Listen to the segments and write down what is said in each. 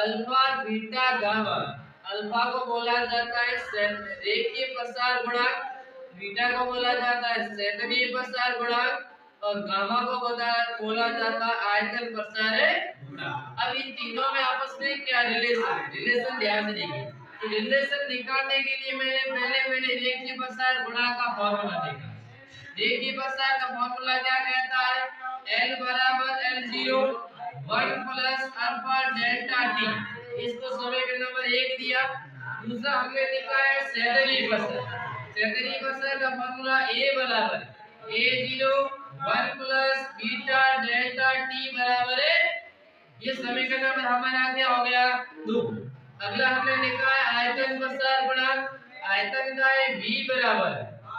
Alpha beta gamma. Alpha को बोला जाता है रेखीय प्रसार गुणांक, बीटा को बोला जाता है क्षेत्रीय प्रसार गुणांक और गामा को बोला जाता है आयतन प्रसार गुणांक। अब इन तीनों में आपस में क्या रिलेशन ध्यान से देखिए। तो रिलेशन निकालने के लिए मैंने पहले रेखीय प्रसार गुणांक का फॉर्मूला देखा। रेखीय प्रसार का फॉर्मूला क्या कहता है? L बराबर L0 1 plus alpha delta T. इसको समीकरण नंबर 1 दिया। दूसरा हमने लिखा है क्षेत्रीय प्रसार। क्षेत्रीय प्रसार का फॉर्मूला A बराबर A0 1 plus beta delta T बराबर है। ये समीकरण नंबर हमारा क्या हो गया? 2। अगला हमने लिखा है आयतन प्रसार गुणांक। आयतन का है V बराबर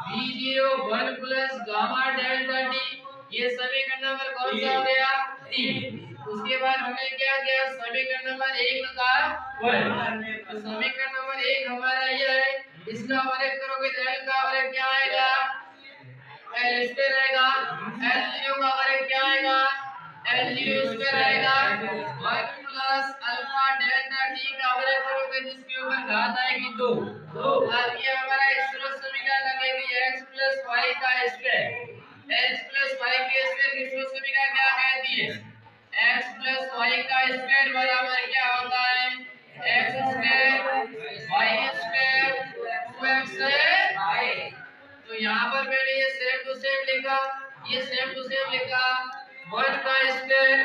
V0 1 plus gamma delta T. ये समीकरण नंबर कौन सा हो गया? 3। उसके बाद हमने क्या किया? समीकरण नंबर 1 का वर्ग। तो समीकरण नंबर 1 हमारा ये है। इसका वर्ग करोगे तो L का वर्ग क्या आएगा? L स्क्वायर आएगा। L0 का वर्ग क्या आएगा? L0 स्क्वायर आएगा। 1 प्लस अल्फा डेल्टा टी का वर्ग करोगे जिसके ऊपर घात आएगी 2। अब ये हमारा एक स्रोत समीकरण लगेगी x प्लस y का स्क्वायर। x प्लस y के स्क्वायर की स्रोत समीकरण क्या कहती है? x प्लस y का स्क्वायर बराबर क्या होता है? x square y square 2x है। तो यहाँ पर मैंने ये सेम टू सेम लिखा। ये सेम टू सेम लिखा 1 का स्क्वायर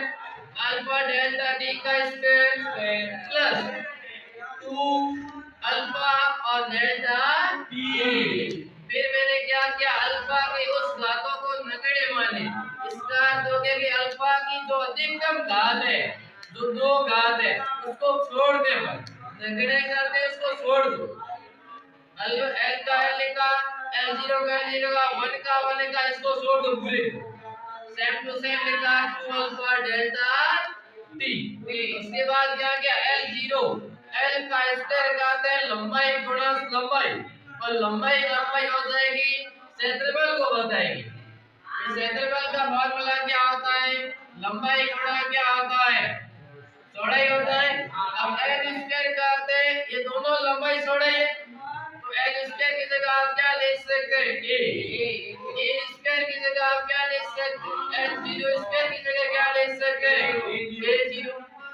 अल्फा डेल्टा टी का स्क्वायर प्लस 2 अल्फा और डेल्टा टी। फिर मैंने क्या किया? अल्फा की उस घातों को नगण्य माने। इसका अर्थ हो गया कि अल्फा की जो अधिकतम घात है, जो 2 घात है, उसको छोड़ दे। नगण्य करते उसको छोड़ दो। L का L लिखा, L0 का L0 का 1 का 1 का इसको छोड़ दो पूरे। सेम टू सेम लिखा 2 अल्फा डेल्टा टी। उसके बाद क्या किया? L0 L का स्क्वायर का आता है लंबाई गुणा लंबाई, और लंबाई हो जाएगी क्षेत्रफल को बताएगी। इस क्षेत्रफल का फॉर्मूला क्या होता है? लंबाई गुणा क्या होता है? चौड़ाई होता है। अब L स्क्वायर का अर्थ है ये दोनों लंबाई चौड़ाई है। तो L स्क्वायर की जगह आप क्या ले सकते हैं? A स्क्वायर की जगह आप क्या ले सकते हैं? L0 स्क्वायर की जगह क्या ले सकते हैं? A0।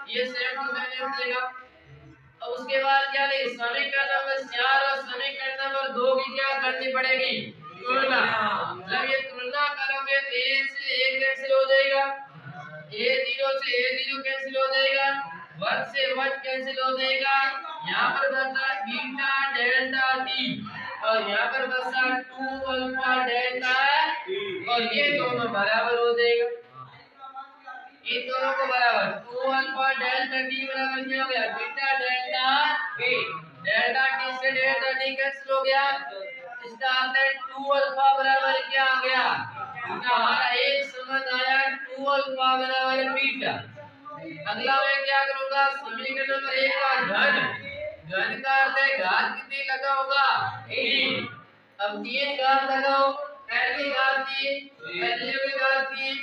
ये सेम टू सेम देगा। अब उसके बाद क्या ले? समीकरण नंबर 4 और समीकरण नंबर 2 की क्या करनी पड़ेगी? तुलना। जब ये तुलना करोगे तो A से A कैंसिल हो जाएगा, A0 से A0 कैंसिल हो जाएगा, 1 से 1 कैंसिल हो जाएगा। यहाँ पर बचा बीटा डेल्टा टी और यहाँ पर बचा 2 अल्फा डेल्टा और ये दोनों बराबर हो जाएगा। इन दोनों को बराबर 2 अल्फा डेल्टा टी बराबर क्या हो गया? Beta delta T. Delta T से डेल्टा टी कैंसिल हो गया। इसका अर्थ है 2 अल्फा बराबर क्या आ गया? हमारा एक समझ आया 2 अल्फा बराबर बीटा। अगला मैं क्या करूंगा? समीकरण नंबर 1 का घन का अर्थ है घात कितनी लगा होगा? 3। अब 3 घात लगाओ। L की घात 3, L की घात 3,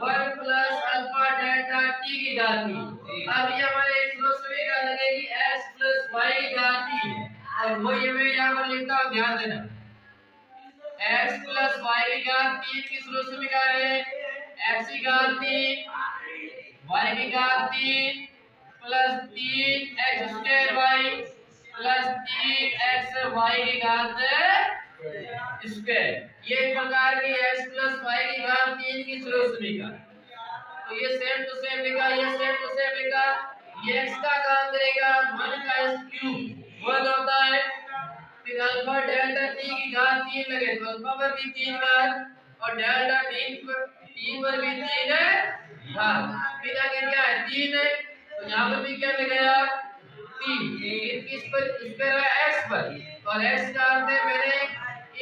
1 प्लस अल्फा डेल्टा टी की घात 3। अब ये हमारे एक स्रोत समीकरण लगेगी x प्लस y की घात 3 और वो ये मैं यहाँ पर लिखता हूँ, ध्यान देना। x प्लस y की घात 3 की स्रोत समीकरण है x की घात 3 y की घात 3 plus 3x square y plus 3x y की घात स्क्वायर। ये एक प्रकार की x प्लस y की घात 3 की स्रोत समीकरण। तो ये सेम टू सेम लिखा, ये सेम टू सेम लिखा। ये x का काम करेगा 1 का क्यूब 1 होता है। फिर अल्फा डेल्टा टी की घात 3 लगे तो अल्फा पर भी 3 घात और डेल्टा टी पर भी 3 है। हाँ, फिर आगे क्या है? 3 है तो यहाँ पर भी क्या लगाया? 3। किस पर? इस पर है x पर, और x का अर्थ है मैंने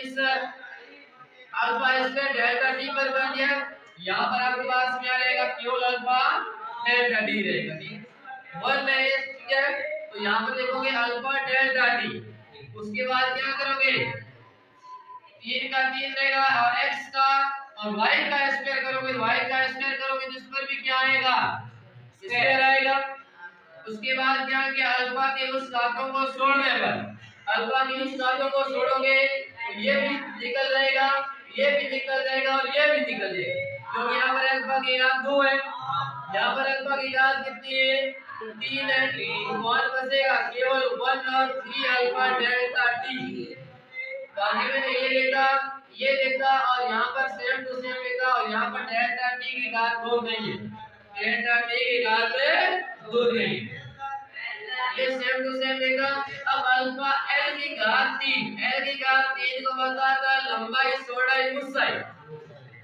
इस अल्फा स्क्वायर डेल्टा टी पर बन दिया। यहाँ पर आपके पास क्या रहेगा? केवल अल्फा डेल्टा टी रहेगा। 1 है ठीक है, तो यहाँ पर देखोगे अल्फा डेल्टा टी। उसके बाद क्या करोगे? 3 का 3 रहेगा और x का और y का स्क्वायर करोगे, y का स्क्वायर करोगे जिस पर भी क्या आएगा? स्क्वायर आएगा। उसके बाद क्या किया, अल्फा के उस घातों को छोड़ने पर, अल्फा की उस घातों को छोड़ोगे तो ये भी निकल जाएगा, ये भी निकल जाएगा और ये भी निकल जाएगा, क्योंकि यहाँ पर अल्फा की घात 2 है, यहाँ पर अल्फा की घात कितनी है, 3 है, तो वन बचेगा केवल 1 और 3 अल्फा डेल्टा टी। बाकी मैंने ये लिखा और यहाँ पर सेम टू सेम लिखा और यहाँ पर डेल्टा टी की घात 2 नहीं है, डेल्टा टी की घात 2 नहीं है, ये सेम टू सेम लिखा। अब अल्फा एल की घात 3, एल की घात 3 को बताता है लंबाई चौड़ाई ऊंचाई,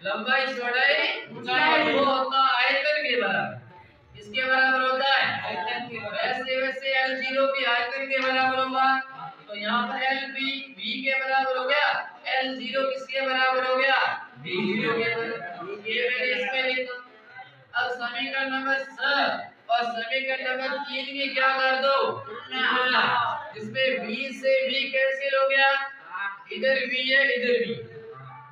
लंबाई चौड़ाई ऊंचाई वो होता है आयतन के बराबर, इसके बराबर होता है आयतन के बराबर, ऐसे वैसे L0 भी आयतन के बराबर होगा, तो यहाँ पर L भी V के बराबर हो गया, L0 किसके बराबर हो गया, V0 के बराबर, ये मैंने इसमें लिखा। अब समीकरण नंबर 6 और समीकरण नंबर 3 की क्या कर दो, तुलना, जिसमें V से V कैंसिल हो गया, इधर V है इधर V,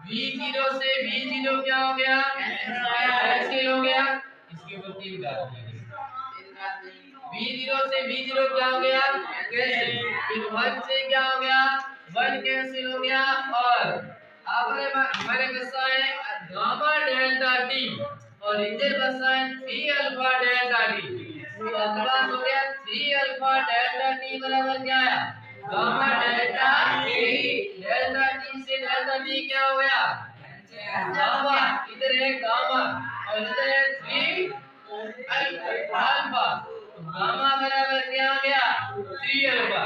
V0 से V0 क्या हो गया, कैंसिल हो गया, इसके ऊपर 3 घात, V0 से V0 क्या हो गया, कैंसिल, फिर 1 से क्या हो गया, 1 कैंसिल हो गया, और हमारे बचा है गामा डेल्टा टी और इधर बचा है 3 अल्फा डेल्टा टी, तो अल्फा हो गया 3 अल्फा डेल्टा टी बराबर क्या है, gamma delta T, delta T से डेल्टा टी क्या हो गया, गामा, इधर है गामा और इधर है 3 अल्फा, गामा बराबर क्या हो गया, 3 अल्फा।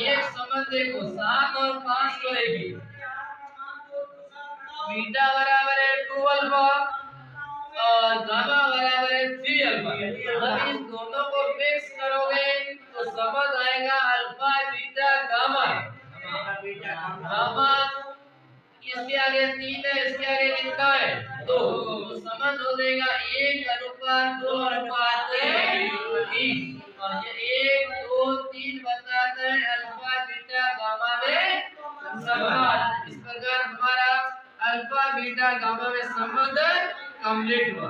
एक संबंध देखो 7 और 5 को देखिए, बीटा बराबर है 2 अल्फा और गामा बराबर है 3 अल्फा, जब इस दोनों को मिक्स करोगे तो समझ आएगा अल्फा बीटा गामा, गामा इसके आगे 3 है, इसके आगे कितना है 2, तो समझ हो जाएगा 1 अनुपात 2 अनुपात 3, और ये 1 2 3 बताता है अल्फा बीटा गामा में संबंध। इस प्रकार हमारा अल्फा बीटा गामा में संबंध कंप्लीट हुआ।